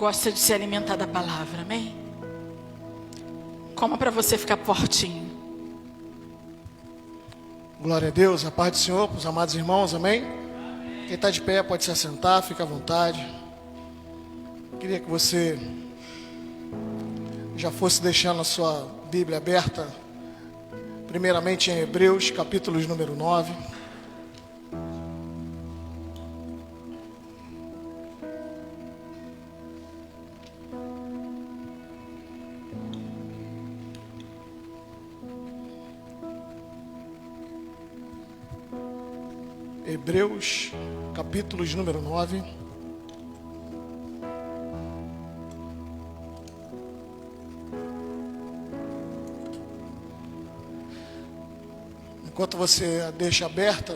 gosta de se alimentar da palavra, amém? Coma para você ficar fortinho. Glória a Deus, a paz do Senhor para os amados irmãos, amém? Quem está de pé pode se assentar, fica à vontade. Queria que você já fosse deixando a sua Bíblia aberta, primeiramente em Hebreus, capítulos número 9. Hebreus, capítulos número 9. Enquanto você a deixa aberta,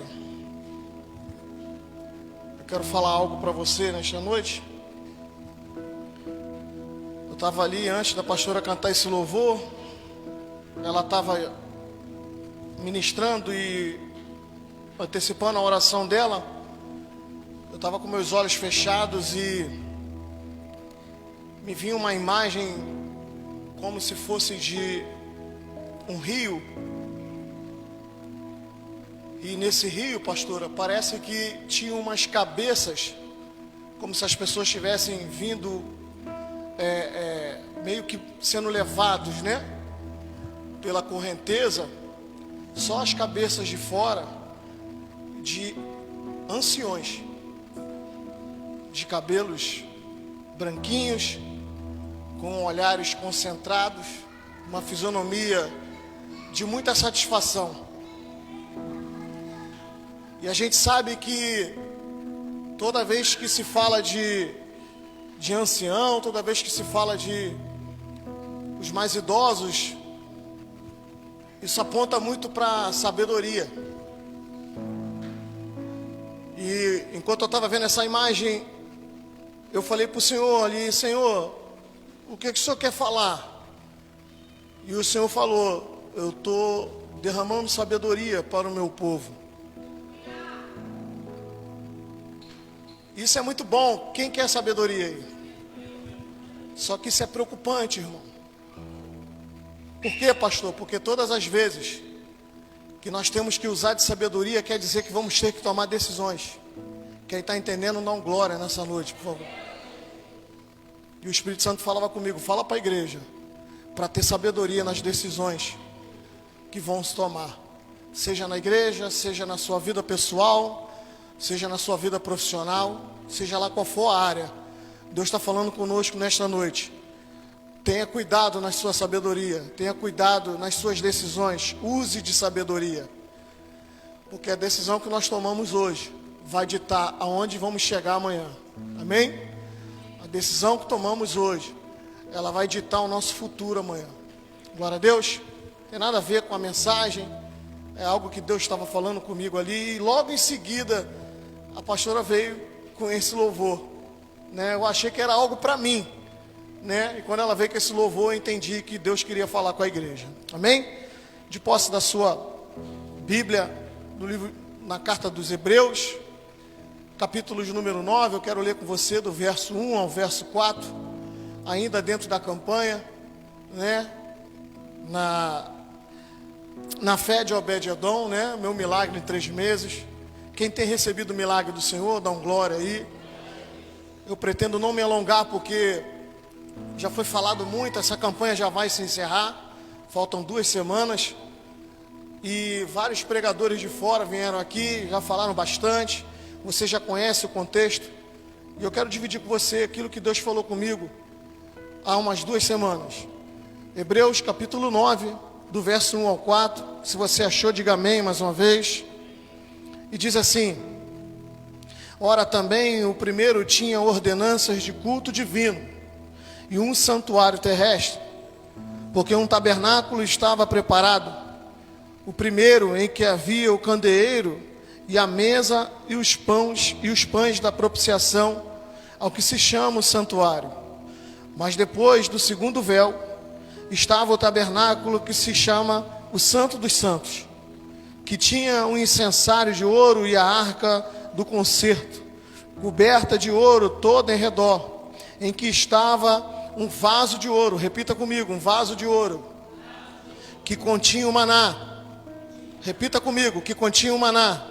eu quero falar algo para você nesta noite. Eu estava ali antes da pastora cantar esse louvor, ela estava ministrando e antecipando a oração dela. Eu estava com meus olhos fechados e me vinha uma imagem como se fosse de um rio. E nesse rio, pastora, parece que tinha umas cabeças, como se as pessoas estivessem vindo, meio que sendo levados, né, pela correnteza. Só as cabeças de fora, de anciões, de cabelos branquinhos, com olhares concentrados, uma fisionomia de muita satisfação. E a gente sabe que toda vez que se fala de ancião, toda vez que se fala de os mais idosos, isso aponta muito para a sabedoria. E enquanto eu estava vendo essa imagem, eu falei para o Senhor ali: Senhor, o que o Senhor quer falar? E o Senhor falou: eu estou derramando sabedoria para o meu povo. Isso é muito bom. Quem quer sabedoria aí? Só que isso é preocupante, irmão. Por quê, pastor? Porque todas as vezes que nós temos que usar de sabedoria, quer dizer que vamos ter que tomar decisões. Quem está entendendo, dá um glória nessa noite, por favor. E o Espírito Santo falava comigo: fala para a igreja, para ter sabedoria nas decisões que vão se tomar. Seja na igreja, seja na sua vida pessoal, seja na sua vida profissional, seja lá qual for a área. Deus está falando conosco nesta noite. Tenha cuidado na sua sabedoria, tenha cuidado nas suas decisões, use de sabedoria. Porque a decisão que nós tomamos hoje vai ditar aonde vamos chegar amanhã. Amém? A decisão que tomamos hoje, ela vai ditar o nosso futuro amanhã. Glória a Deus. Não tem nada a ver com a mensagem, é algo que Deus estava falando comigo ali. E logo em seguida, a pastora veio com esse louvor, né? Eu achei que era algo para mim, né? E quando ela veio com esse louvor, eu entendi que Deus queria falar com a igreja. Amém? De posse da sua Bíblia, do livro, na carta dos Hebreus, capítulos número 9, eu quero ler com você do verso 1 ao verso 4, ainda dentro da campanha, né? Na fé de Obed-Edom, né? Meu milagre em 3 meses. Quem tem recebido o milagre do Senhor, dá um glória aí. Eu pretendo não me alongar, porque já foi falado muito, essa campanha já vai se encerrar. Faltam 2 semanas. E vários pregadores de fora vieram aqui, já falaram bastante. Você já conhece o contexto. E eu quero dividir com você aquilo que Deus falou comigo há umas 2 semanas. Hebreus capítulo 9, do verso 1 ao 4. Se você achou, diga amém mais uma vez. E diz assim: ora, também o primeiro tinha ordenanças de culto divino e um santuário terrestre, porque um tabernáculo estava preparado, o primeiro em que havia o candeeiro e a mesa e os pães da propiciação, ao que se chama o santuário. Mas depois do segundo véu estava o tabernáculo que se chama o Santo dos Santos, que tinha um incensário de ouro e a arca do concerto, coberta de ouro toda em redor, em que estava um vaso de ouro. Repita comigo, um vaso de ouro, que continha o maná. Repita comigo, que continha o maná.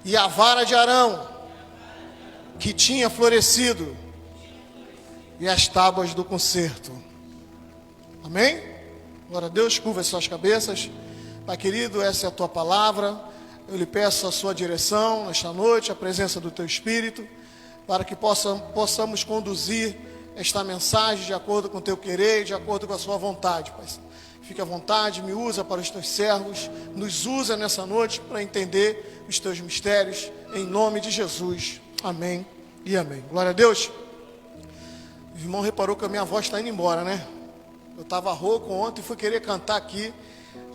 E a vara de Arão, que tinha florescido, e as tábuas do concerto. Amém? Glória a Deus, curva as suas cabeças. Pai querido, essa é a tua palavra. Eu lhe peço a sua direção nesta noite, a presença do teu Espírito, para que possamos conduzir esta mensagem de acordo com o teu querer, de acordo com a sua vontade, Pai. Fique à vontade, me usa para os teus servos, nos usa nessa noite para entender os teus mistérios, em nome de Jesus. Amém e amém. Glória a Deus. O irmão reparou que a minha voz está indo embora, né? Eu estava rouco ontem e fui querer cantar aqui.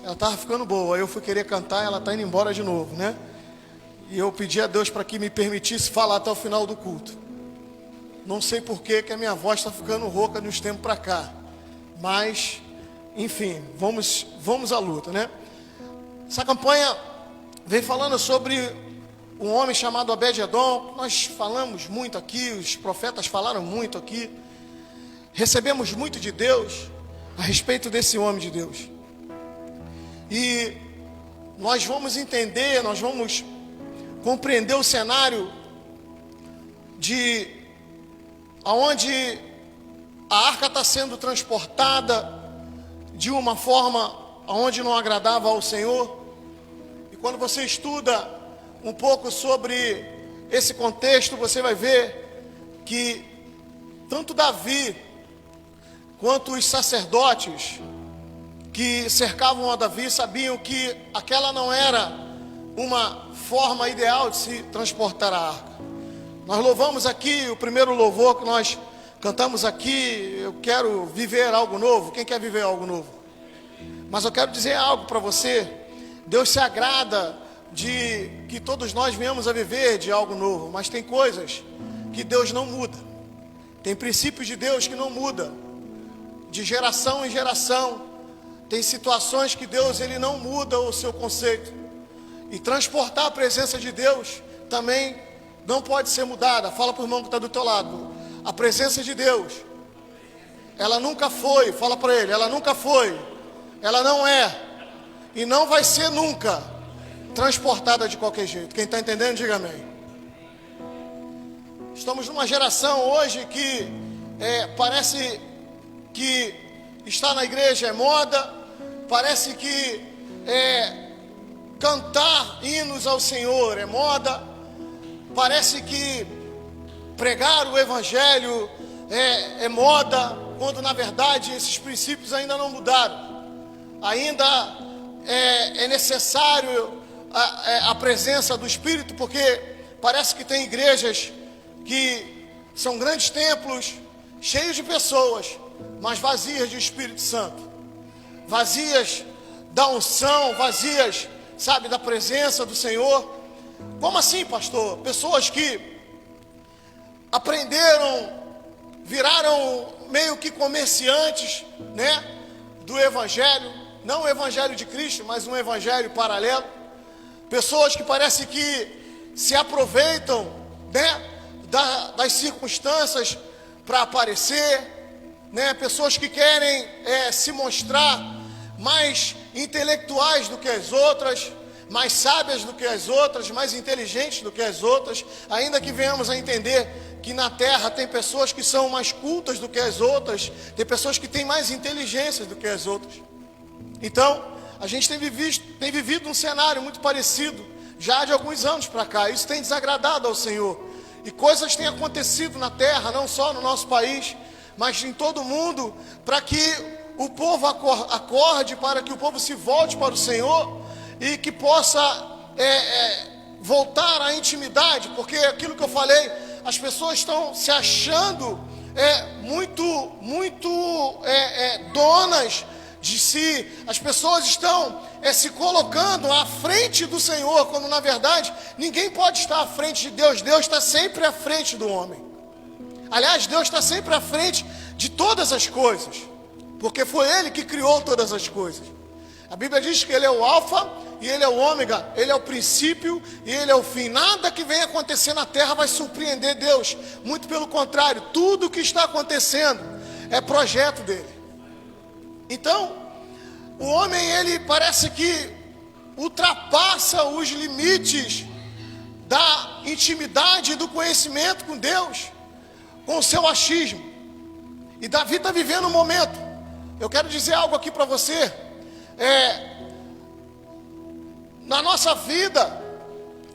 Ela estava ficando boa, aí eu fui querer cantar e ela está indo embora de novo, né? E eu pedi a Deus para que me permitisse falar até o final do culto. Não sei por que a minha voz está ficando rouca de uns tempos para cá. Mas, enfim, vamos à luta, né? Essa campanha vem falando sobre um homem chamado Obed-Edom. Nós falamos muito aqui, os profetas falaram muito aqui. Recebemos muito de Deus a respeito desse homem de Deus. E nós vamos entender, nós vamos compreender o cenário de aonde a arca está sendo transportada de uma forma aonde não agradava ao Senhor. E quando você estuda um pouco sobre esse contexto, você vai ver que tanto Davi quanto os sacerdotes que cercavam a Davi sabiam que aquela não era uma forma ideal de se transportar a arca. Nós louvamos aqui, o primeiro louvor que nós cantamos aqui, eu quero viver algo novo. Quem quer viver algo novo? Mas eu quero dizer algo para você. Deus se agrada de que todos nós venhamos a viver de algo novo, mas tem coisas que Deus não muda. Tem princípios de Deus que não mudam, de geração em geração. Tem situações que Deus ele não muda o seu conceito. E transportar a presença de Deus também não pode ser mudada. Fala para o irmão que está do teu lado. A presença de Deus, ela nunca foi, fala para ele, ela nunca foi, ela não é e não vai ser nunca transportada de qualquer jeito. Quem está entendendo, diga amém. Estamos numa geração hoje que parece que estar na igreja é moda. Parece que cantar hinos ao Senhor é moda. Parece que pregar o Evangelho é moda, quando na verdade esses princípios ainda não mudaram. Ainda é necessário a presença do Espírito, porque parece que tem igrejas que são grandes templos, cheios de pessoas, mas vazias de Espírito Santo. Vazias da unção, vazias, sabe, da presença do Senhor. Como assim, pastor? Pessoas que aprenderam, viraram meio que comerciantes, né, do Evangelho, não o Evangelho de Cristo, mas um Evangelho paralelo. Pessoas que parece que se aproveitam, né, das circunstâncias para aparecer, né? Pessoas que querem se mostrar mais intelectuais do que as outras, mais sábias do que as outras, mais inteligentes do que as outras, ainda que venhamos a entender que na terra tem pessoas que são mais cultas do que as outras, tem pessoas que têm mais inteligência do que as outras. Então, a gente tem vivido um cenário muito parecido, já de alguns anos para cá. Isso tem desagradado ao Senhor, e coisas têm acontecido na terra, não só no nosso país, mas em todo o mundo, para que o povo acorde, para que o povo se volte para o Senhor e que possa voltar à intimidade, porque aquilo que eu falei, as pessoas estão se achando muito donas de si. As pessoas estão se colocando à frente do Senhor, quando na verdade ninguém pode estar à frente de Deus. Deus está sempre à frente do homem. Aliás, Deus está sempre à frente de todas as coisas, porque foi Ele que criou todas as coisas. A Bíblia diz que Ele é o alfa e Ele é o ômega, Ele é o princípio e Ele é o fim. Nada que venha acontecer na terra vai surpreender Deus. Muito pelo contrário, tudo que está acontecendo é projeto dEle. Então, o homem, ele parece que ultrapassa os limites da intimidade e do conhecimento com Deus, com o seu achismo. E Davi está vivendo um momento. Eu quero dizer algo aqui para você. Na nossa vida,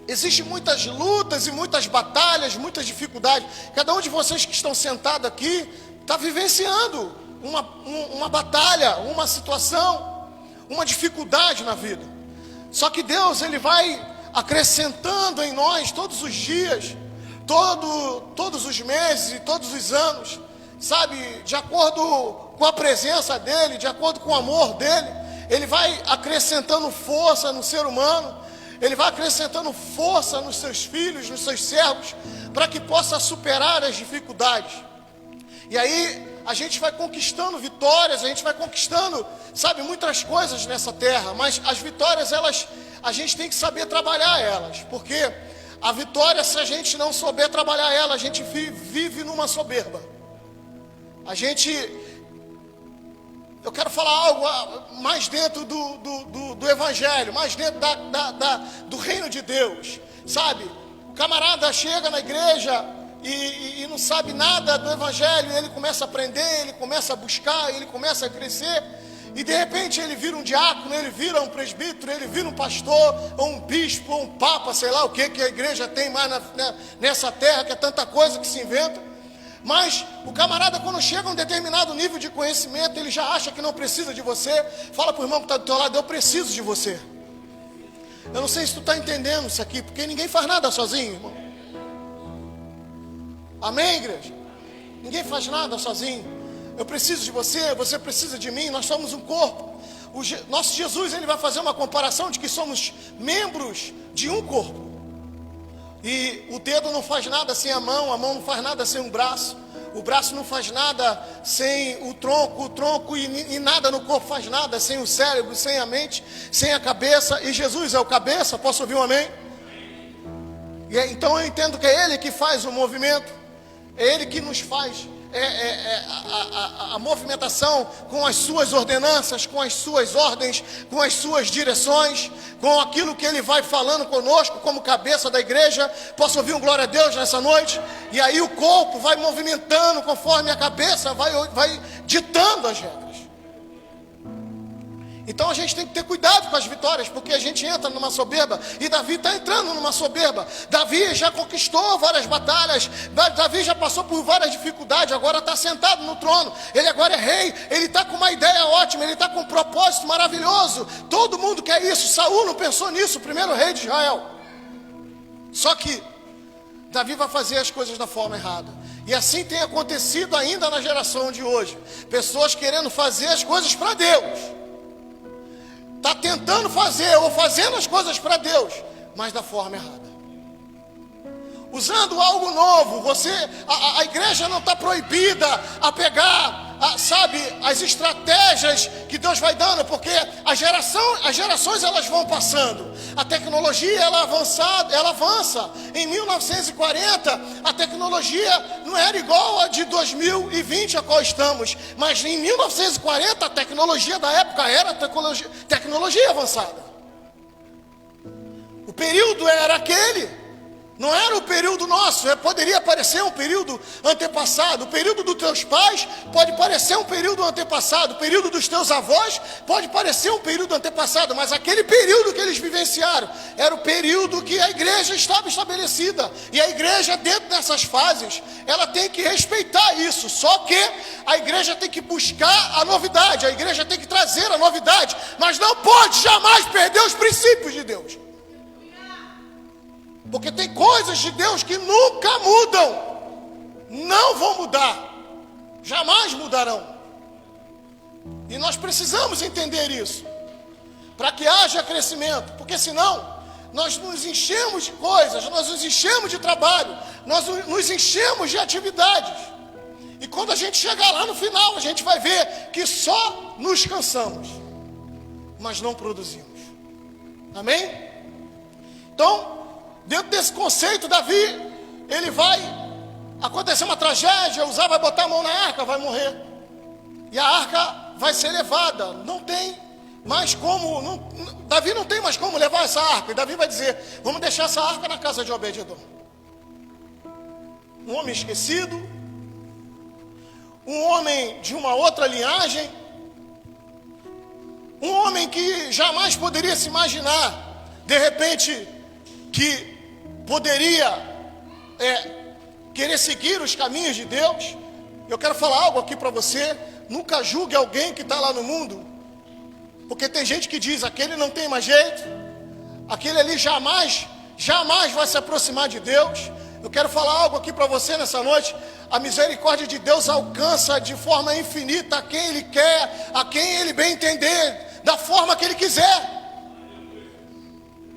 existem muitas lutas e muitas batalhas, muitas dificuldades. Cada um de vocês que estão sentados aqui está vivenciando uma batalha, uma situação, uma dificuldade na vida. Só que Deus, Ele vai acrescentando em nós todos os dias, todos os meses e todos os anos, sabe, de acordo com a presença dEle, de acordo com o amor dEle. Ele vai acrescentando força no ser humano, Ele vai acrescentando força nos seus filhos, nos seus servos, para que possa superar as dificuldades. E aí a gente vai conquistando vitórias, a gente vai conquistando, sabe, muitas coisas nessa terra, mas as vitórias, a gente tem que saber trabalhar elas, porque a vitória, se a gente não souber trabalhar ela, a gente vive numa soberba. Eu quero falar algo mais dentro do Evangelho, mais dentro do reino de Deus, sabe? O camarada chega na igreja e não sabe nada do Evangelho, ele começa a aprender, ele começa a buscar, ele começa a crescer, e de repente ele vira um diácono, ele vira um presbítero, ele vira um pastor, ou um bispo, ou um papa, sei lá o que a igreja tem mais nessa terra, que é tanta coisa que se inventa. Mas o camarada, quando chega a um determinado nível de conhecimento, ele já acha que não precisa de você. Fala para o irmão que está do teu lado: eu preciso de você. Eu não sei se tu está entendendo isso aqui, porque ninguém faz nada sozinho, irmão. Amém, igreja? Ninguém faz nada sozinho. Eu preciso de você, você precisa de mim, nós somos um corpo. Nosso Jesus, ele vai fazer uma comparação de que somos membros de um corpo. E o dedo não faz nada sem a mão não faz nada sem o braço não faz nada sem o tronco e nada no corpo faz nada sem o cérebro, sem a mente, sem a cabeça, e Jesus é o cabeça. Posso ouvir um amém? Então eu entendo que é Ele que faz o movimento, é Ele que nos faz a movimentação com as suas ordenanças, com as suas ordens, com as suas direções, com aquilo que Ele vai falando conosco como cabeça da igreja. Posso ouvir um glória a Deus nessa noite? E aí o corpo vai movimentando conforme a cabeça vai ditando as regras. Então a gente tem que ter cuidado com as vitórias, porque a gente entra numa soberba, e Davi está entrando numa soberba. Davi já conquistou várias batalhas, Davi já passou por várias dificuldades, agora está sentado no trono, ele agora é rei, ele está com uma ideia ótima, ele está com um propósito maravilhoso. Todo mundo quer isso. Saul não pensou nisso, o primeiro rei de Israel. Só que Davi vai fazer as coisas da forma errada. E assim tem acontecido ainda na geração de hoje. Pessoas querendo fazer as coisas para Deus. Está tentando fazer ou fazendo as coisas para Deus, mas da forma errada. Usando algo novo. A igreja não está proibida a pegar, sabe, as estratégias que Deus vai dando, porque as gerações elas vão passando. A tecnologia ela avança. Em 1940 a tecnologia não era igual a de 2020 a qual estamos, mas em 1940 a tecnologia da época era tecnologia avançada. O período era aquele. Não era o período nosso, poderia parecer um período antepassado. O período dos teus pais pode parecer um período antepassado. O período dos teus avós pode parecer um período antepassado. Mas aquele período que eles vivenciaram era o período que a igreja estava estabelecida. E a igreja, dentro dessas fases, ela tem que respeitar isso. Só que a igreja tem que buscar a novidade. A igreja tem que trazer a novidade. Mas não pode jamais perder os princípios de Deus. Porque tem coisas de Deus que nunca mudam, não vão mudar, jamais mudarão. E nós precisamos entender isso, para que haja crescimento, porque senão nós nos enchemos de coisas, nós nos enchemos de trabalho, nós nos enchemos de atividades. E quando a gente chegar lá no final, a gente vai ver que só nos cansamos. mas não produzimos. Amém? Então, dentro desse conceito, Davi, ele vai acontecer uma tragédia, Uzá vai botar a mão na arca, vai morrer. E a arca vai ser levada. Não tem mais como, Davi não tem mais como levar essa arca. E Davi vai dizer, vamos deixar essa arca na casa de Obed-edom. Um homem esquecido, um homem de uma outra linhagem, um homem que jamais poderia se imaginar, de repente, que poderia querer seguir os caminhos de Deus. Eu quero falar algo aqui para você. Nunca julgue alguém que está lá no mundo, porque tem gente que diz, aquele não tem mais jeito, aquele ali jamais vai se aproximar de Deus. Eu quero falar algo aqui para você nessa noite. A misericórdia de Deus alcança de forma infinita a quem Ele quer, a quem Ele bem entender, da forma que Ele quiser.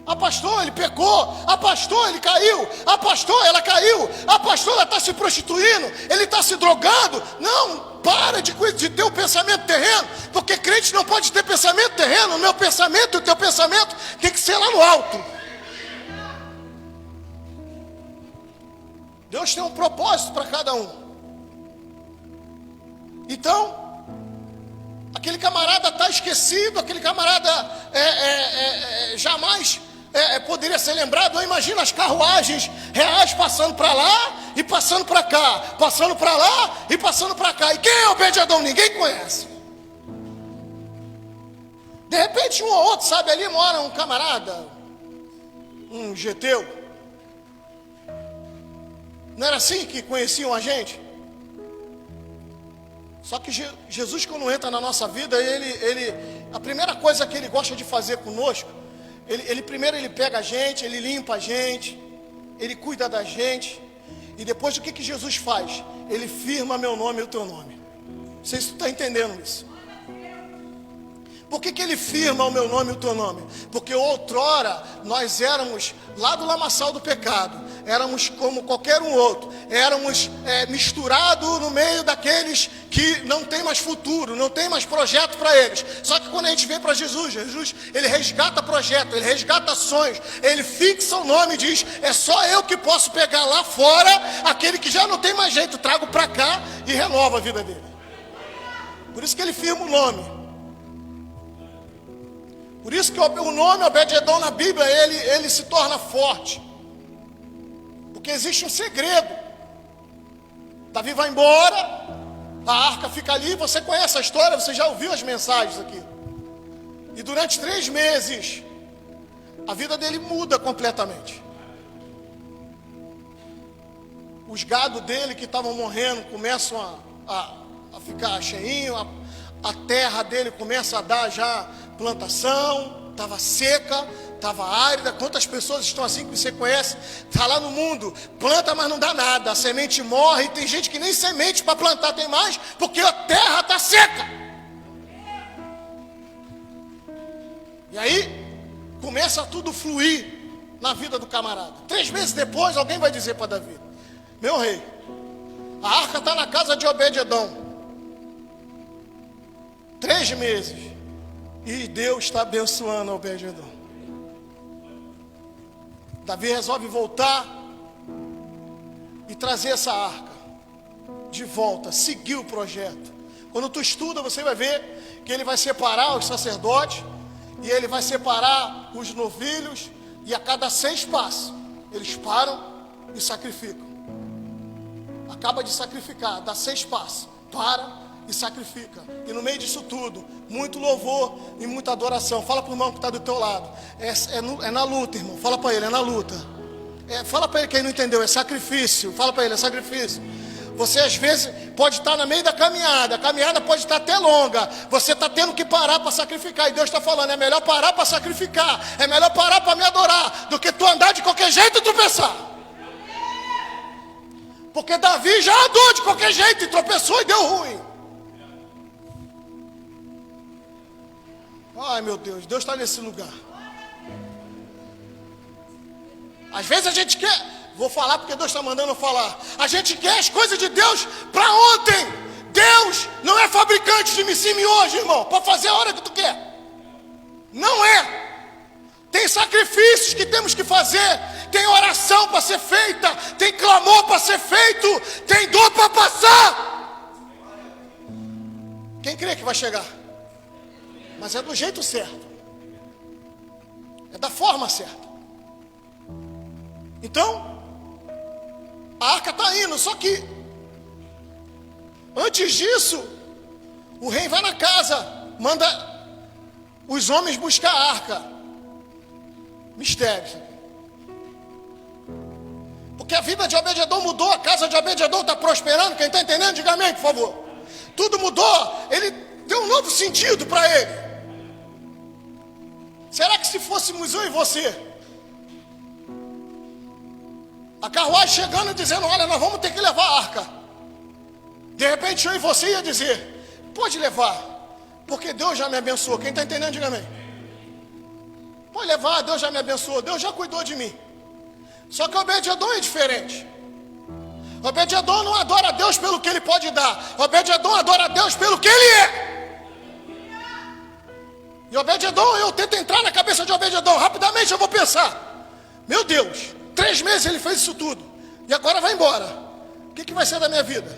Ah, pastor, ele pecou. Ah, pastor, ele caiu. Ah, pastor, ela caiu. Ah, pastor, ela está se prostituindo. Ele está se drogando. Não, para de ter o pensamento terreno, porque crente não pode ter pensamento terreno. O meu pensamento e o teu pensamento tem que ser lá no alto. Deus tem um propósito para cada um. Então, aquele camarada está esquecido, aquele camarada jamais poderia ser lembrado. Imagina as carruagens reais passando para lá e passando para cá, passando para lá e passando para cá. E quem é Obed-edom? Ninguém conhece. De repente um ou outro, sabe, ali mora um camarada, um geteu. Não era assim que conheciam a gente? Só que Jesus, quando entra na nossa vida, a primeira coisa que Ele gosta de fazer conosco, primeiro Ele pega a gente, Ele limpa a gente, Ele cuida da gente. E depois o que Jesus faz? Ele firma meu nome e o teu nome. Você está entendendo isso? Por que Ele firma o meu nome e o teu nome? Porque outrora nós éramos lá do lamaçal do pecado, éramos como qualquer um outro, éramos misturados no meio daqueles que não tem mais futuro, não tem mais projeto para eles. Só que quando a gente vem para Jesus, Ele resgata projeto, Ele resgata sonhos, Ele fixa o nome e diz, é só eu que posso pegar lá fora aquele que já não tem mais jeito, trago para cá e renova a vida dele. Por isso que Ele firma o nome. Por isso que o nome Obed-edom na Bíblia, ele se torna forte. Porque existe um segredo. Davi vai embora, a arca fica ali, você conhece a história, você já ouviu as mensagens aqui. E durante 3 meses, a vida dele muda completamente. Os gados dele que estavam morrendo começam a ficar cheinho, a terra dele começa a dar já plantação, estava seca, estava árida. Quantas pessoas estão assim que você conhece? Está lá no mundo, planta, mas não dá nada, a semente morre, e tem gente que nem semente para plantar tem mais, porque a terra está seca. E aí, começa tudo fluir na vida do camarada. 3 meses depois, alguém vai dizer para Davi, meu rei, a arca está na casa de Obed-edom. 3 meses. E Deus está abençoando Obed-edom. Davi resolve voltar e trazer essa arca de volta, seguir o projeto. Quando tu estuda, você vai ver que ele vai separar os sacerdotes e ele vai separar os novilhos, e a cada 6 passos eles param e sacrificam. Acaba de sacrificar, dá 6 passos, para e sacrifica. E no meio disso tudo, muito louvor e muita adoração. Fala para o irmão que está do teu lado. É na luta, irmão. Fala para ele, é na luta. Fala para ele que ele não entendeu, é sacrifício. Fala para ele, é sacrifício. Você às vezes pode estar no meio da caminhada. A caminhada pode estar até longa. Você está tendo que parar para sacrificar. E Deus está falando, é melhor parar para sacrificar. É melhor parar para me adorar, do que tu andar de qualquer jeito e tropeçar. Porque Davi já andou de qualquer jeito e tropeçou e deu ruim. Ai, meu Deus, Deus está nesse lugar. Às vezes a gente quer, vou falar porque Deus está mandando eu falar. A gente quer as coisas de Deus para ontem. Deus não é fabricante de mim hoje, irmão, para fazer a hora que tu quer. Não é. Tem sacrifícios que temos que fazer, tem oração para ser feita, tem clamor para ser feito, tem dor para passar. Quem crê que vai chegar? Mas é do jeito certo, é da forma certa. Então, a arca está indo, só que antes disso, o rei vai na casa, manda os homens buscar a arca. Mistério. Porque a vida de Obed-edom mudou, a casa de Obed-edom está prosperando. Quem está entendendo, diga amém, por favor. Tudo mudou, ele deu um novo sentido para ele. Será que se fôssemos eu e você, a carruagem chegando e dizendo, olha, nós vamos ter que levar a arca, de repente eu e você ia dizer, pode levar, porque Deus já me abençoou. Quem está entendendo, diga amém. Pode levar, Deus já me abençoou, Deus já cuidou de mim. Só que Obed-edom é diferente. Obed-edom não adora a Deus pelo que ele pode dar, Obed-edom adora a Deus pelo que ele é. E Obed-edom, eu tento entrar na cabeça de Obed-edom, rapidamente eu vou pensar, meu Deus, 3 meses ele fez isso tudo, e agora vai embora. O que vai ser da minha vida?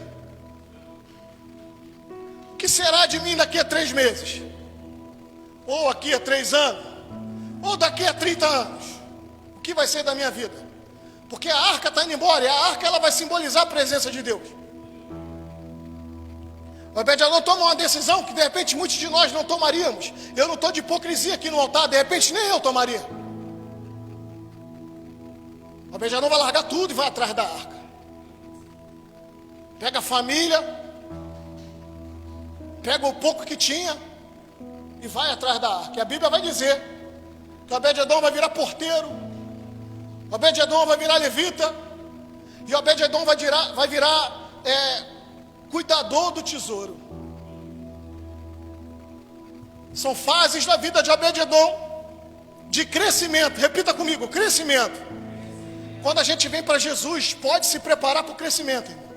O que será de mim daqui a 3 meses? Ou aqui a 3 anos? Ou daqui a 30 anos? O que vai ser da minha vida? Porque a arca está indo embora, e a arca ela vai simbolizar a presença de Deus. Obed-edom toma uma decisão que de repente muitos de nós não tomaríamos. Eu não estou de hipocrisia aqui no altar, de repente nem eu tomaria. Obed-edom vai largar tudo e vai atrás da arca. Pega a família, pega o pouco que tinha e vai atrás da arca. E a Bíblia vai dizer que Obed-edom vai virar porteiro, Obed-edom vai virar levita, e Obed-edom vai virar cuidador do tesouro. São fases da vida de Obed-edom de crescimento. Repita comigo, crescimento. Quando a gente vem para Jesus, pode se preparar para o crescimento, irmão.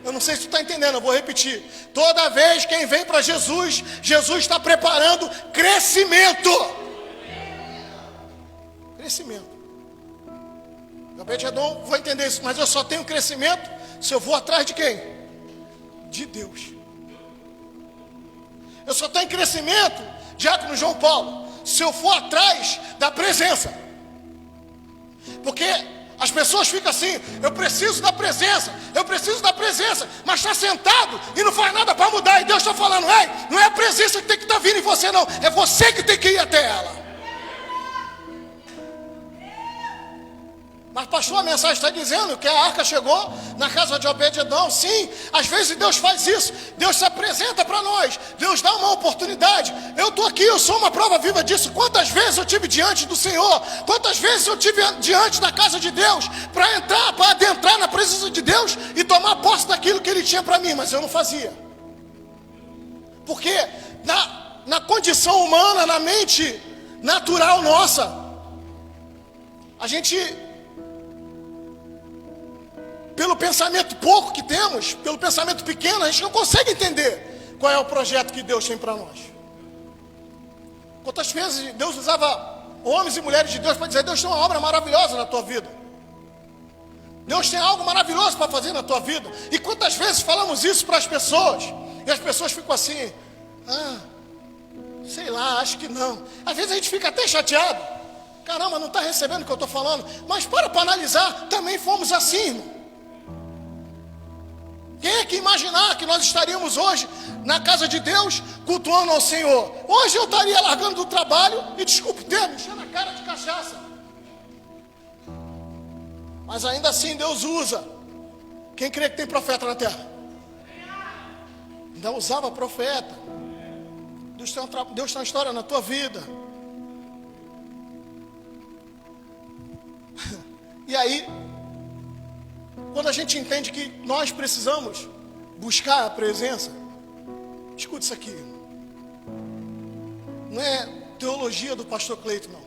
Eu não sei se tu está entendendo, eu vou repetir. Toda vez quem vem para Jesus, Jesus está preparando crescimento. Crescimento. Obed-edom vai entender isso, mas eu só tenho crescimento se eu vou atrás de quem? De Deus. Eu só tenho crescimento, diácono João Paulo, se eu for atrás da presença. Porque as pessoas ficam assim, eu preciso da presença, mas está sentado e não faz nada para mudar. E Deus está falando, ei, não é a presença que tem que estar vindo em você não, é você que tem que ir até ela. Mas pastor, a mensagem está dizendo que a arca chegou na casa de Obed-edom. Sim, às vezes Deus faz isso. Deus se apresenta para nós. Deus dá uma oportunidade. Eu estou aqui, eu sou uma prova viva disso. Quantas vezes eu tive diante do Senhor? Quantas vezes eu tive diante da casa de Deus para entrar, para adentrar na presença de Deus e tomar posse daquilo que Ele tinha para mim, mas eu não fazia. Porque na condição humana, na mente natural nossa, a gente, pelo pensamento pouco que temos, pelo pensamento pequeno, a gente não consegue entender qual é o projeto que Deus tem para nós. Quantas vezes Deus usava homens e mulheres de Deus para dizer, Deus tem uma obra maravilhosa na tua vida. Deus tem algo maravilhoso para fazer na tua vida. E quantas vezes falamos isso para as pessoas, e as pessoas ficam assim, sei lá, acho que não. Às vezes a gente fica até chateado. Caramba, não está recebendo o que eu estou falando. Mas para analisar, também fomos assim, irmão. Quem é que imaginar que nós estaríamos hoje na casa de Deus cultuando ao Senhor? Hoje eu estaria largando do trabalho e, desculpe o termo, enchendo a cara de cachaça. Mas ainda assim Deus usa. Quem crê que tem profeta na terra? Ainda usava profeta. Deus tem uma história na tua vida. E aí, quando a gente entende que nós precisamos buscar a presença, escute isso aqui. Não é teologia do pastor Cleito, não.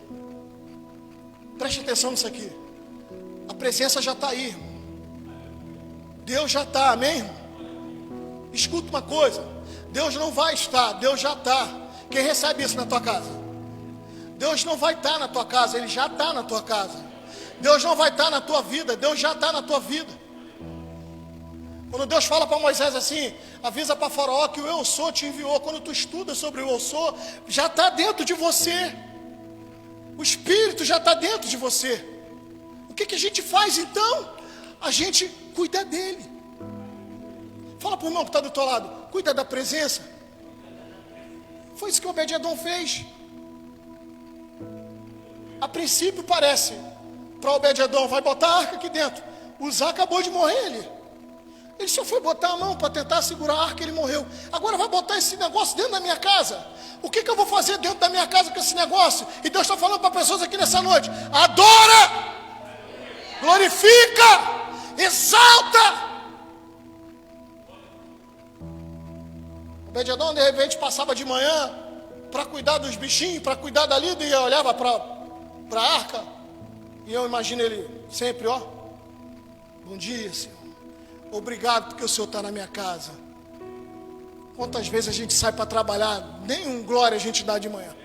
Preste atenção nisso aqui. A presença já está aí, irmão. Deus já está, amém, irmão? Escuta uma coisa. Deus não vai estar, Deus já está. Quem recebe isso na tua casa? Deus não vai estar na tua casa, Ele já está na tua casa. Deus não vai estar na tua vida, Deus já está na tua vida. Quando Deus fala para Moisés assim, avisa para Faraó que o Eu Sou te enviou. Quando tu estuda sobre o Eu Sou, já está dentro de você. O Espírito já está dentro de você. O que a gente faz então? A gente cuida dele. Fala para o irmão que está do teu lado, cuida da presença. Foi isso que Obed-Edom fez. A princípio parece, para Obed-Edom, vai botar a arca aqui dentro. Uzá acabou de morrer ali. Ele só foi botar a mão para tentar segurar a arca, ele morreu. Agora vai botar esse negócio dentro da minha casa. O que eu vou fazer dentro da minha casa com esse negócio? E Deus está falando para pessoas aqui nessa noite: adora, glorifica, exalta. Obed-Edom de repente passava de manhã para cuidar dos bichinhos, para cuidar da lida, e olhava para a arca. E eu imagino ele sempre, ó: bom dia, Senhor. Obrigado porque o Senhor está na minha casa. Quantas vezes a gente sai para trabalhar, nenhum glória a gente dá de manhã.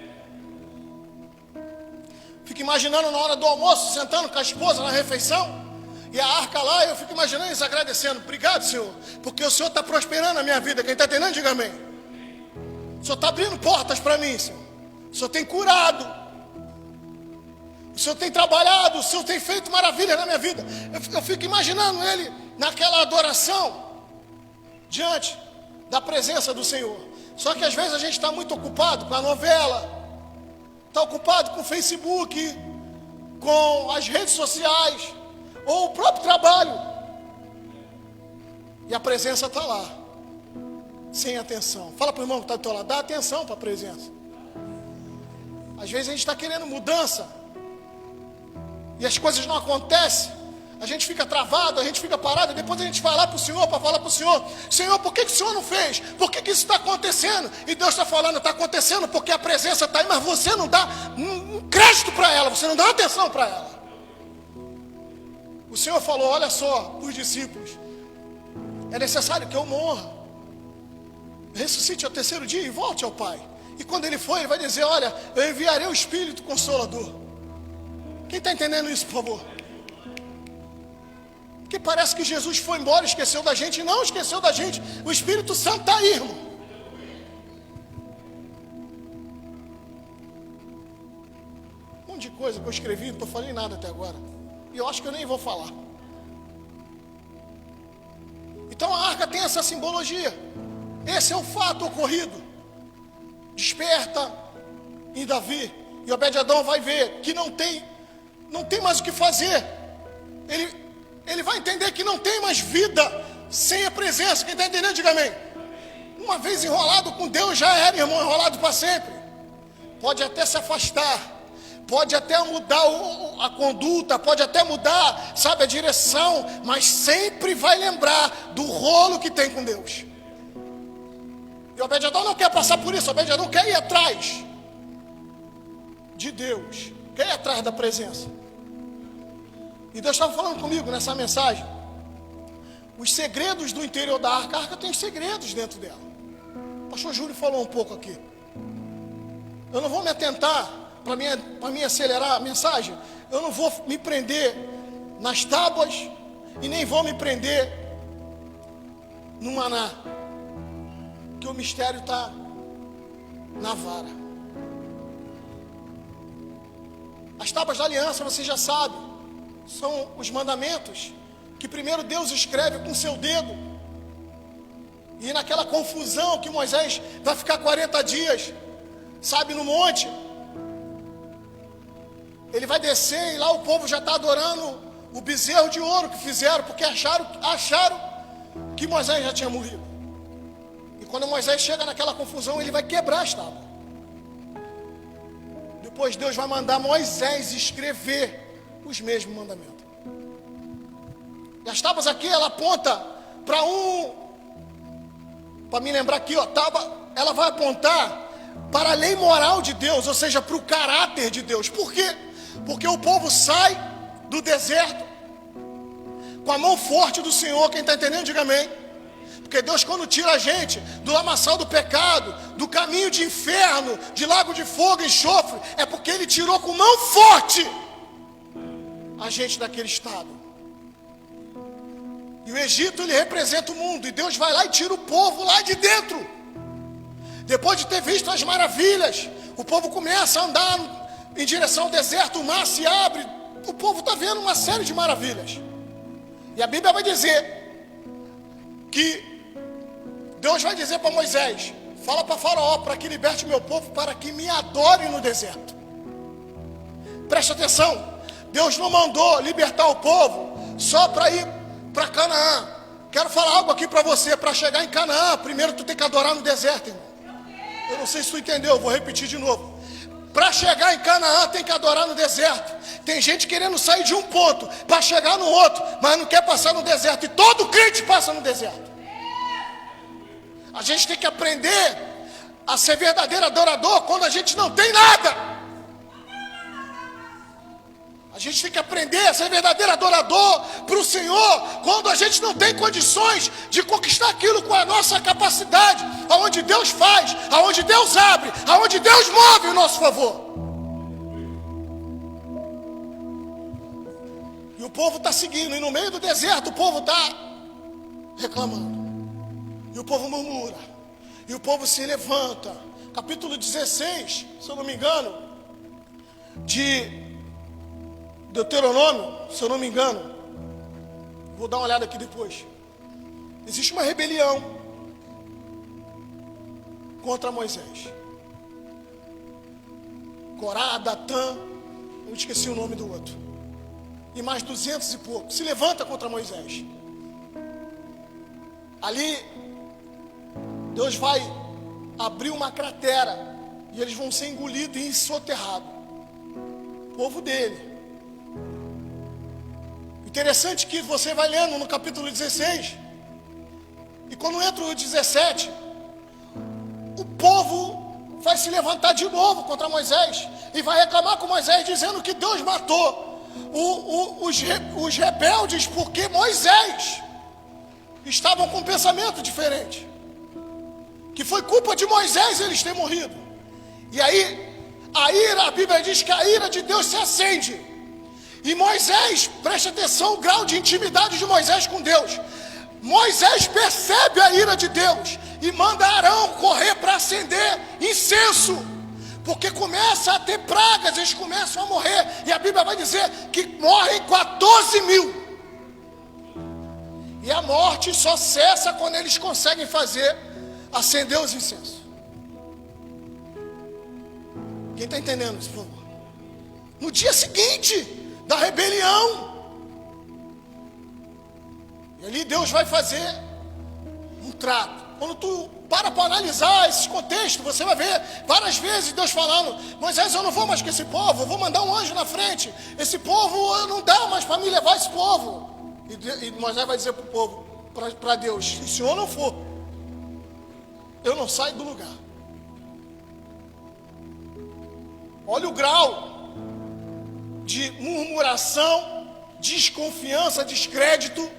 Fico imaginando na hora do almoço, sentando com a esposa na refeição, e a arca lá, eu fico imaginando eles agradecendo: obrigado, Senhor, porque o Senhor está prosperando a minha vida. Quem está entendendo, diga amém. O Senhor está abrindo portas para mim, Senhor. O Senhor tem curado, o Senhor tem trabalhado, o Senhor tem feito maravilhas na minha vida. Eu fico imaginando ele naquela adoração, diante da presença do Senhor. Só que às vezes a gente está muito ocupado com a novela, está ocupado com o Facebook, com as redes sociais, ou o próprio trabalho, e a presença está lá, sem atenção. Fala para o irmão que está do teu lado, dá atenção para a presença. Às vezes a gente está querendo mudança, e as coisas não acontecem. A gente fica travado, a gente fica parado, e depois a gente vai lá para o Senhor, para falar para o Senhor: Senhor, por que o Senhor não fez? Por que isso está acontecendo? E Deus está falando: está acontecendo porque a presença está aí, mas você não dá um crédito para ela, você não dá atenção para ela. O Senhor falou: olha só, para os discípulos, é necessário que eu morra, ressuscite ao terceiro dia e volte ao Pai. E quando ele for, ele vai dizer: olha, eu enviarei o Espírito Consolador. Quem está entendendo isso, por favor? Porque parece que Jesus foi embora, esqueceu da gente. Não esqueceu da gente. O Espírito Santo está aí, irmão. Um monte de coisa que eu escrevi, não estou falando nada até agora. E eu acho que eu nem vou falar. Então a arca tem essa simbologia. Esse é o fato ocorrido. Desperta em Davi. E Obed-Edom vai ver que não tem mais o que fazer. Ele vai entender que não tem mais vida sem a presença. Quem está entendendo, diga amém. Uma vez enrolado com Deus, já era, irmão, enrolado para sempre. Pode até se afastar, pode até mudar a conduta, pode até mudar, sabe, a direção, mas sempre vai lembrar do rolo que tem com Deus. E Obed-Edom não quer passar por isso. Obed-Edom quer ir atrás de Deus, quer ir atrás da presença. E Deus estava falando comigo nessa mensagem, os segredos do interior da arca. A arca tem segredos dentro dela. O pastor Júlio falou um pouco aqui. Eu não vou me atentar, para mim acelerar a mensagem, eu não vou me prender nas tábuas e nem vou me prender no maná, que o mistério está na vara. As tábuas da aliança, você já sabe, são os mandamentos que primeiro Deus escreve com seu dedo. E naquela confusão que Moisés vai ficar 40 dias, sabe, no monte, ele vai descer e lá o povo já está adorando o bezerro de ouro que fizeram, porque acharam que Moisés já tinha morrido. E quando Moisés chega naquela confusão, ele vai quebrar as tábuas. Depois Deus vai mandar Moisés escrever os mesmos mandamentos. E as tábuas aqui, ela aponta para me lembrar aqui, ó, tábua, ela vai apontar para a lei moral de Deus, ou seja, para o caráter de Deus. Por quê? Porque o povo sai do deserto com a mão forte do Senhor. Quem está entendendo, diga amém. Porque Deus, quando tira a gente do lamaçal do pecado, do caminho de inferno, de lago de fogo e enxofre, é porque Ele tirou com mão forte a gente daquele estado. E o Egito, ele representa o mundo, e Deus vai lá e tira o povo lá de dentro. Depois de ter visto as maravilhas, o povo começa a andar em direção ao deserto, o mar se abre, o povo está vendo uma série de maravilhas. E a Bíblia vai dizer que Deus vai dizer para Moisés: fala para Faraó para que liberte meu povo, para que me adore no deserto. Preste atenção, Deus não mandou libertar o povo só para ir para Canaã. Quero falar algo aqui para você. Para chegar em Canaã, primeiro tu tem que adorar no deserto, irmão. Eu não sei se tu entendeu, vou repetir de novo. Para chegar em Canaã tem que adorar no deserto. Tem gente querendo sair de um ponto para chegar no outro, mas não quer passar no deserto. E todo crente passa no deserto. A gente tem que aprender a ser verdadeiro adorador quando a gente não tem nada. A gente tem que aprender a ser verdadeiro adorador para o Senhor quando a gente não tem condições de conquistar aquilo com a nossa capacidade, aonde Deus faz, aonde Deus abre, aonde Deus move o nosso favor. E o povo está seguindo, e no meio do deserto o povo está reclamando. E o povo murmura, e o povo se levanta. Capítulo 16, se eu não me engano, de Deuteronômio, se eu não me engano, vou dar uma olhada aqui depois. Existe uma rebelião contra Moisés. Corá, Datã, eu esqueci o nome do outro, e mais 200 e pouco, se levanta contra Moisés. Ali, Deus vai abrir uma cratera, e eles vão ser engolidos e soterrados. O povo dele. Interessante que você vai lendo no capítulo 16, e quando entra o 17, o povo vai se levantar de novo contra Moisés, e vai reclamar com Moisés, dizendo que Deus matou os rebeldes, porque Moisés estavam com um pensamento diferente, que foi culpa de Moisés eles terem morrido. E aí, a Bíblia diz que a ira de Deus se acende. E Moisés, preste atenção o grau de intimidade de Moisés com Deus. Moisés percebe a ira de Deus e manda Arão correr para acender incenso, porque começa a ter pragas, eles começam a morrer. E a Bíblia vai dizer que morrem 14 mil. E a morte só cessa quando eles conseguem acender os incensos. Quem está entendendo isso, por favor? No dia seguinte da rebelião, e ali Deus vai fazer um trato. Quando tu para analisar esses contextos, você vai ver várias vezes Deus falando: Moisés, eu não vou mais com esse povo, eu vou mandar um anjo na frente, esse povo não dá mais para me levar esse povo. E Moisés vai dizer para o povo, para Deus: se o Senhor não for, eu não saio do lugar. Olha o grau de murmuração, desconfiança, descrédito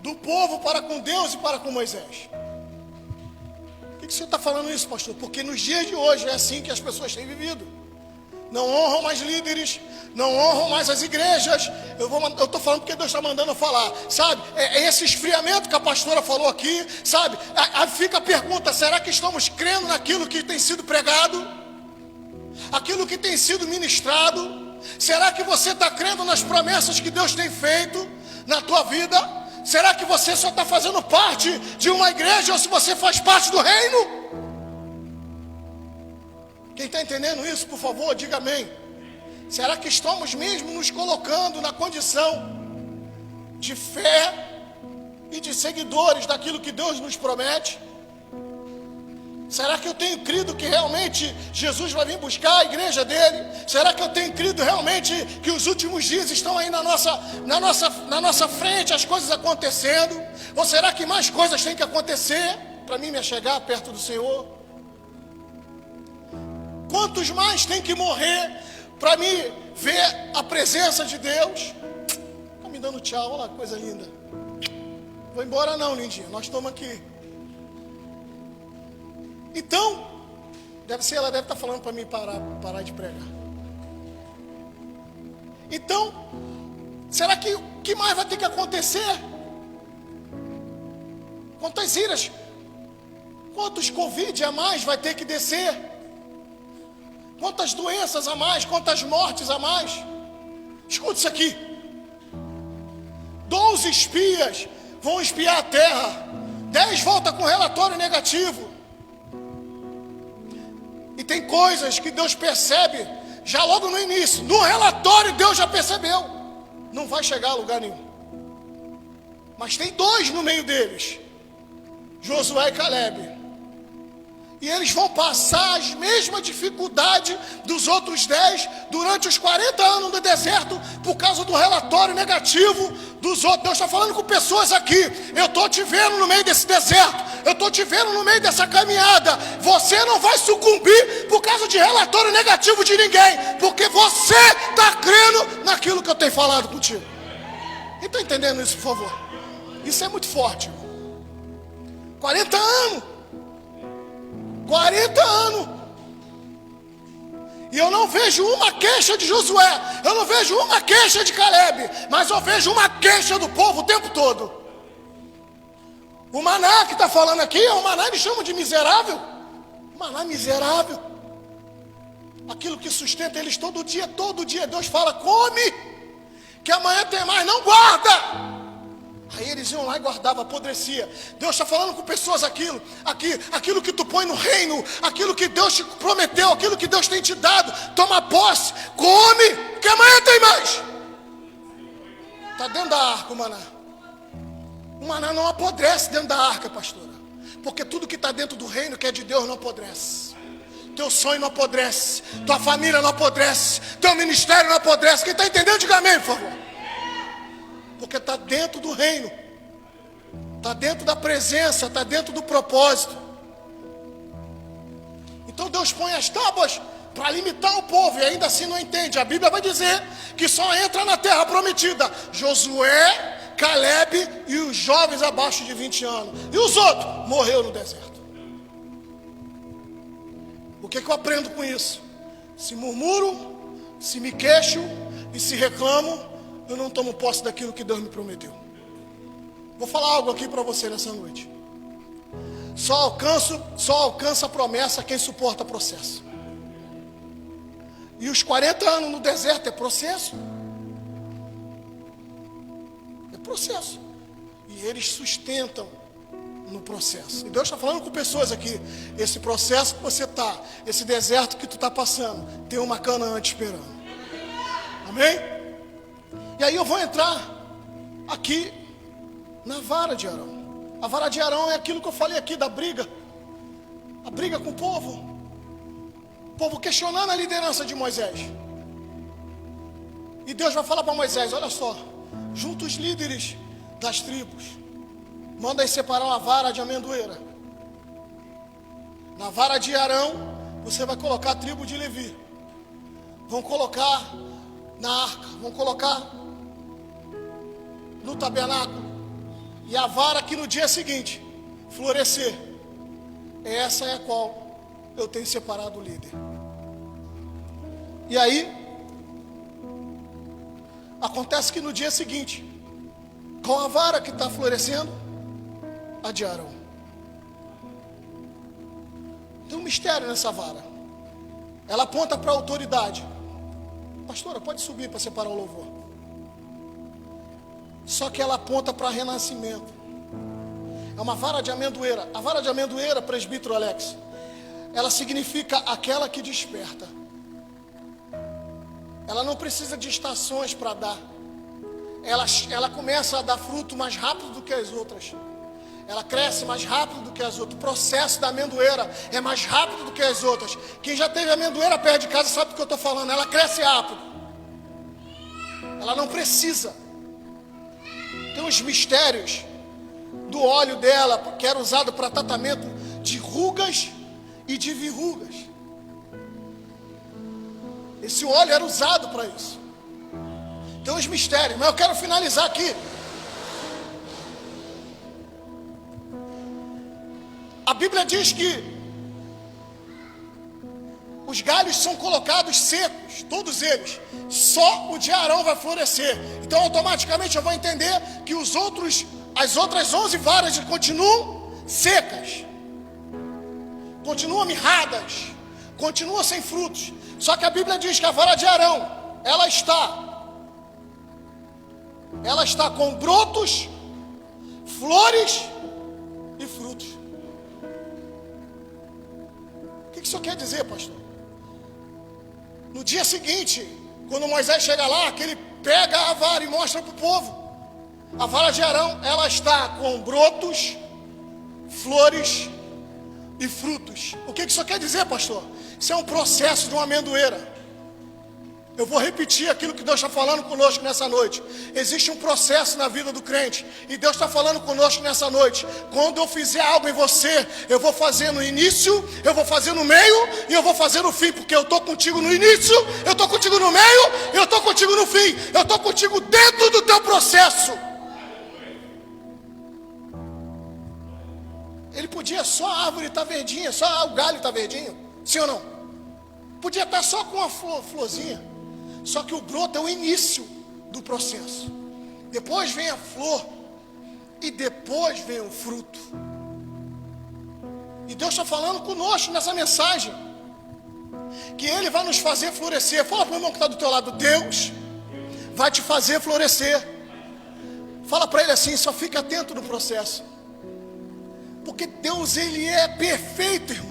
do povo para com Deus e para com Moisés. Por que o senhor está falando isso, pastor? Porque nos dias de hoje é assim que as pessoas têm vivido. Não honram mais líderes, não honram mais as igrejas. Eu estou falando porque Deus está mandando eu falar, sabe? É esse esfriamento que a pastora falou aqui, sabe? Aí fica a pergunta: será que estamos crendo naquilo que tem sido pregado? Aquilo que tem sido ministrado? Será que você está crendo nas promessas que Deus tem feito na tua vida? Será que você só está fazendo parte de uma igreja, ou se você faz parte do reino? Quem está entendendo isso, por favor, diga amém. Será que estamos mesmo nos colocando na condição de fé e de seguidores daquilo que Deus nos promete? Será que eu tenho crido que realmente Jesus vai vir buscar a igreja dele? Será que eu tenho crido realmente que os últimos dias estão aí na nossa frente, as coisas acontecendo? Ou será que mais coisas têm que acontecer para mim me chegar perto do Senhor? Quantos mais tem que morrer para mim ver a presença de Deus? Está me dando tchau, olha lá, coisa linda. Vou embora não, lindinha, nós estamos aqui. Então, ela deve estar falando para mim parar de pregar. Então, será que o que mais vai ter que acontecer? Quantas iras, quantos Covid a mais vai ter que descer? Quantas doenças a mais, quantas mortes a mais? Escute isso aqui. 12 espias vão espiar a terra. 10 voltam com relatório negativo. E tem coisas que Deus percebe já logo no início. No relatório Deus já percebeu. Não vai chegar a lugar nenhum. Mas tem 2 no meio deles. Josué e Caleb. E eles vão passar as mesmas dificuldades dos outros 10 durante os 40 anos do deserto, por causa do relatório negativo dos outros. Deus está falando com pessoas aqui. Eu estou te vendo no meio desse deserto. Eu estou te vendo no meio dessa caminhada. Você não vai sucumbir por causa de relatório negativo de ninguém, porque você está crendo naquilo que eu tenho falado contigo. Quem está entendendo isso, por favor? Isso é muito forte. 40 anos. 40 anos. E eu não vejo uma queixa de Josué. Eu não vejo uma queixa de Caleb. Mas eu vejo uma queixa do povo o tempo todo. O maná que está falando aqui, o maná eles chamam de miserável. O maná miserável. Aquilo que sustenta eles todo dia. Deus fala, come, que amanhã tem mais, não guarda. Aí eles iam lá e guardavam, apodrecia. Deus está falando com pessoas aquilo que tu põe no reino, aquilo que Deus te prometeu, aquilo que Deus tem te dado, toma posse, come, que amanhã tem mais. Está dentro da arca o maná. O maná não apodrece dentro da arca, pastora. Porque tudo que está dentro do reino que é de Deus não apodrece. Teu sonho não apodrece, tua família não apodrece, teu ministério não apodrece. Quem está entendendo, diga amém, por favor. Porque está dentro do reino, está dentro da presença, está dentro do propósito. Então Deus põe as tábuas para limitar o povo, e ainda assim não entende. A Bíblia vai dizer que só entra na terra prometida Josué, Caleb e os jovens abaixo de 20 anos. E os outros morreram no deserto. O que eu aprendo com isso? Se murmuro, se me queixo e se reclamo, eu não tomo posse daquilo que Deus me prometeu. Vou falar algo aqui para você nessa noite. Só alcança a promessa quem suporta processo. E os 40 anos no deserto é processo. É processo. E eles sustentam no processo. E Deus está falando com pessoas aqui. Esse processo que você está, esse deserto que tu está passando, tem uma Canaã te esperando. Amém? E aí eu vou entrar aqui na vara de Arão. A vara de Arão é aquilo que eu falei aqui da briga. A briga com o povo. O povo questionando a liderança de Moisés. E Deus vai falar para Moisés, olha só, junta os líderes das tribos. Manda aí separar uma vara de amendoeira. Na vara de Arão, você vai colocar a tribo de Levi. Vão colocar na arca, vão colocar no tabernáculo. E a vara que no dia seguinte florescer, essa é a qual eu tenho separado o líder. E aí acontece que no dia seguinte, com a vara que está florescendo, a de Arão. Tem um mistério nessa vara. Ela aponta para a autoridade. Pastora, pode subir para separar o louvor. Só que ela aponta para renascimento. É uma vara de amendoeira. A vara de amendoeira, presbítero Alex, ela significa aquela que desperta. Ela não precisa de estações para dar. Ela começa a dar fruto mais rápido do que as outras. Ela cresce mais rápido do que as outras. O processo da amendoeira é mais rápido do que as outras. Quem já teve amendoeira perto de casa sabe do que eu estou falando. Ela cresce rápido. Ela não precisa. Tem os mistérios do óleo dela, que era usado para tratamento de rugas e de verrugas. Esse óleo era usado para isso. Tem os mistérios, mas eu quero finalizar aqui. A Bíblia diz que os galhos são colocados secos, todos eles. Só o de Arão vai florescer. Então automaticamente eu vou entender que as outras 11 varas continuam secas, continuam mirradas, continuam sem frutos. Só que a Bíblia diz que a vara de Arão, ela está com brotos, flores e frutos. O que isso quer dizer, pastor? No dia seguinte, quando Moisés chega lá, que ele pega a vara e mostra para o povo. A vara de Arão, ela está com brotos, flores e frutos. O que isso quer dizer, pastor? Isso é um processo de uma amendoeira. Eu vou repetir aquilo que Deus está falando conosco nessa noite. Existe um processo na vida do crente. E Deus está falando conosco nessa noite. Quando eu fizer algo em você, eu vou fazer no início, eu vou fazer no meio e eu vou fazer no fim. Porque eu estou contigo no início, eu estou contigo no meio e eu estou contigo no fim. Eu estou contigo dentro do teu processo. Ele podia só a árvore estar verdinha, só o galho estar verdinho. Sim ou não? Podia estar só com uma florzinha. Só que o broto é o início do processo. Depois vem a flor. E depois vem o fruto. E Deus está falando conosco nessa mensagem. Que Ele vai nos fazer florescer. Fala para o irmão que está do teu lado. Deus vai te fazer florescer. Fala para ele assim, só fica atento no processo. Porque Deus, Ele é perfeito, irmão.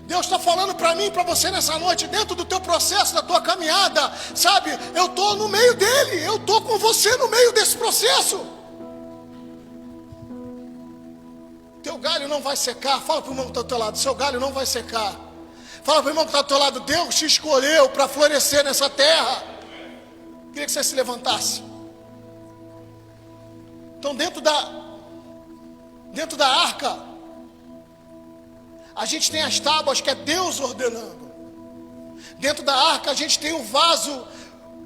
Deus está falando para mim e para você nessa noite, dentro do teu processo, da tua caminhada, sabe? Eu estou no meio dele, eu estou com você no meio desse processo. Teu galho não vai secar. Fala para o irmão que está do teu lado, seu galho não vai secar. Fala para o irmão que está do teu lado, Deus te escolheu para florescer nessa terra. Queria que você se levantasse. Então dentro da arca, a gente tem as tábuas que é Deus ordenando. Dentro da arca a gente tem o vaso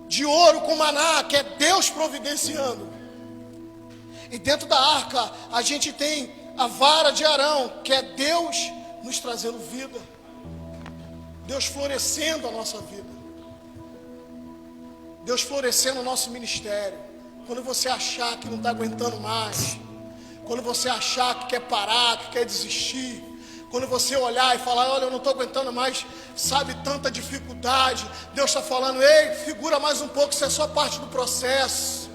de ouro com maná, que é Deus providenciando. E dentro da arca a gente tem a vara de Arão, que é Deus nos trazendo vida. Deus florescendo a nossa vida. Deus florescendo o nosso ministério. Quando você achar que não está aguentando mais, quando você achar que quer parar, que quer desistir, quando você olhar e falar, olha, eu não estou aguentando mais, sabe, tanta dificuldade, Deus está falando, ei, segura mais um pouco, isso é só parte do processo.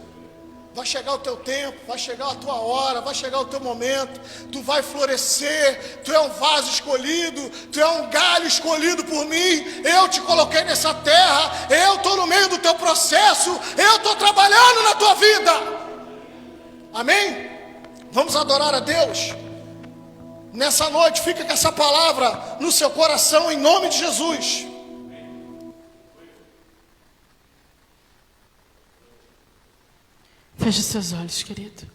Vai chegar o teu tempo, vai chegar a tua hora, vai chegar o teu momento, tu vai florescer, tu é um vaso escolhido, tu é um galho escolhido por mim, eu te coloquei nessa terra, eu estou no meio do teu processo, eu estou trabalhando na tua vida. Amém? Vamos adorar a Deus. Nessa noite, fica com essa palavra no seu coração, em nome de Jesus. Feche seus olhos, querido.